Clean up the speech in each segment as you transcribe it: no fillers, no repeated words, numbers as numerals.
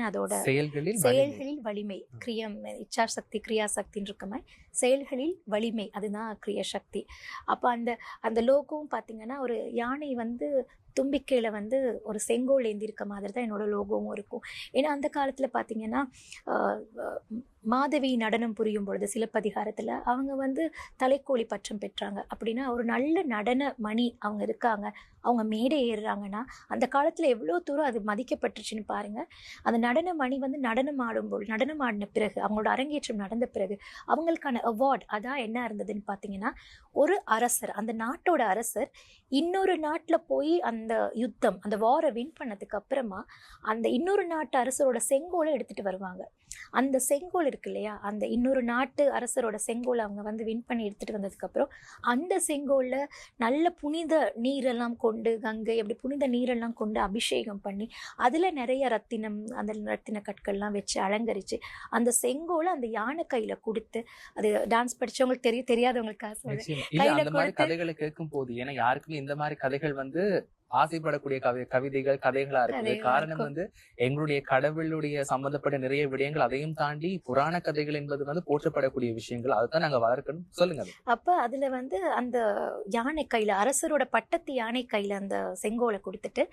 அதோட செயல்களில் செயல்களில் வலிமை கிரியம் இச்சா சக்தி கிரியா சக்தின்னு இருக்க மாதிரி செயல்களில் வலிமை அதுதான் கிரிய சக்தி. அப்போ அந்த அந்த லோகோவும் பார்த்தீங்கன்னா ஒரு யானை வந்து தும்பிக்கையில் வந்து ஒரு செங்கோல் ஏந்திருக்க மாதிரி தான் என்னோட லோகோவும் இருக்கும். ஏன்னா அந்த காலத்தில் பார்த்தீங்கன்னா மாதவி நடனம் புரியும் பொழுது சிலப்பதிகாரத்தில் அவங்க வந்து தலைக்கோழி பட்டம் பெற்றாங்க அப்படின்னா ஒரு நல்ல நடன மணி அவங்க இருக்காங்க, அவங்க மேடை ஏறுறாங்கன்னா அந்த காலத்தில் எவ்வளோ தூரம் அது மதிக்கப்பட்டுருச்சுன்னு பாருங்கள். அந்த நடன மணி வந்து நடனம் ஆடின பிறகு அவங்களோட அரங்கேற்றம் நடந்த பிறகு அவங்களுக்கான அவார்ட் அதான் என்ன இருந்ததுன்னு பார்த்தீங்கன்னா ஒரு அரசர், அந்த நாட்டோட அரசர் இன்னொரு நாட்டில் போய் அந்த யுத்தம் அந்த வாரை வின் பண்ணதுக்கு அப்புறமா அந்த இன்னொரு நாட்டு அரசரோட செங்கோலை எடுத்துகிட்டு வருவாங்க. அந்த செங்கோல் இருக்கு இல்லையா, அந்த இன்னொரு நாட்டு அரசரோட செங்கோலை அவங்க வந்து வின் பண்ணி எடுத்துகிட்டு வந்ததுக்கப்புறம் அந்த செங்கோலில் நல்ல புனித நீரெல்லாம் கொண்டு கங்கை அப்படி புனித நீரெல்லாம் கொண்டு அபிஷேகம் பண்ணி அதில் நிறைய ரத்தினம் அந்த ரத்தின கற்கள்லாம் வச்சு அலங்கரித்து அந்த செங்கோலை அந்த யானை கையில் கொடுத்து, அது டான்ஸ் படித்தவங்களுக்கு தெரியாதவங்களுக்காக சொல்லுவேன் கதைகளை கேட்கும் போது. ஏன்னா யாருக்குமே இந்த மாதிரி கதைகள் வந்து ஆசைப்படக்கூடிய கவிதைகள் கதைகளா இருக்குது. காரணம் வந்து எங்களுடைய கடவுளுடைய சம்பந்தப்பட்ட நிறைய விடயங்கள், அதையும் தாண்டி புராண கதைகள் என்பது வந்து போற்றப்படக்கூடிய விஷயங்கள், அதைத்தான் நாங்க வளர்க்கணும். சொல்லுங்க. அப்ப அதுல வந்து அந்த யானை கையில அரசரோட பட்டத்து யானை கையில அந்த செங்கோலை கொடுத்துட்டு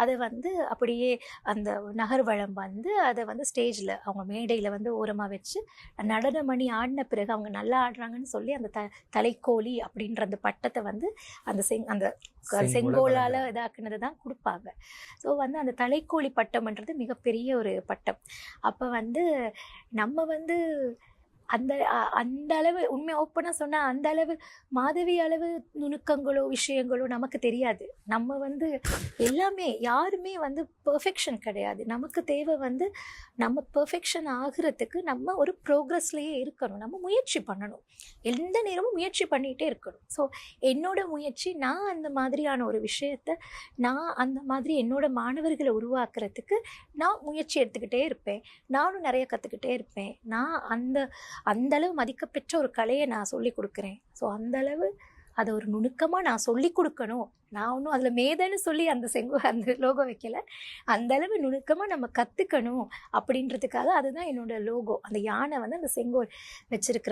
அதை வந்து அப்படியே அந்த நகர்வளம் வந்து அதை வந்து ஸ்டேஜ்ல அவங்க மேடையில வந்து ஓரமா வச்சு நடனமணி ஆடின பிறகு அவங்க நல்லா ஆடுறாங்கன்னு சொல்லி அந்த தலைக்கோழி அப்படின்ற அந்த பட்டத்தை வந்து அந்த செங்கோலால இதாக்குனது தான் கொடுப்பாங்க. ஸோ வந்து அந்த தலைக்கோழி பட்டம்ன்றது மிகப்பெரிய ஒரு பட்டம். அப்போ வந்து நம்ம வந்து அந்த அந்த அளவு உண்மை ஓப்பனாக சொன்னால் அந்த அளவு மாதவி அளவு நுணுக்கங்களோ விஷயங்களோ நமக்கு தெரியாது. நம்ம வந்து எல்லாமே யாருமே வந்து பெர்ஃபெக்ஷன் கிடையாது. நமக்கு தேவை வந்து நம்ம பெர்ஃபெக்ஷன் ஆகிறதுக்கு நம்ம ஒரு ப்ரோக்ரஸ்லேயே இருக்கணும், நம்ம முயற்சி பண்ணணும், எந்த நேரமும் முயற்சி பண்ணிகிட்டே இருக்கணும். ஸோ என்னோட முயற்சி, நான் அந்த மாதிரியான ஒரு விஷயத்தை நான் அந்த மாதிரி என்னோட மாணவர்களை உருவாக்குறதுக்கு நான் முயற்சி எடுத்துக்கிட்டே இருப்பேன். நானும் நிறைய கற்றுக்கிட்டே இருப்பேன். நான் அந்த அளவு மதிக்கப்பெற்ற ஒரு கலையை நான் சொல்லி கொடுக்குறேன். ஸோ அந்த அளவு அதை ஒரு நுணுக்கமாக நான் சொல்லி கொடுக்கணும். நான் ஒன்றும் அதில் மேதன்னு சொல்லி அந்த லோகோ வைக்கல. அந்த அளவு நுணுக்கமாக நம்ம கற்றுக்கணும் அப்படின்றதுக்காக அதுதான் என்னோட லோகோ. அந்த யானை வந்து அந்த செங்கோல் வச்சிருக்கிற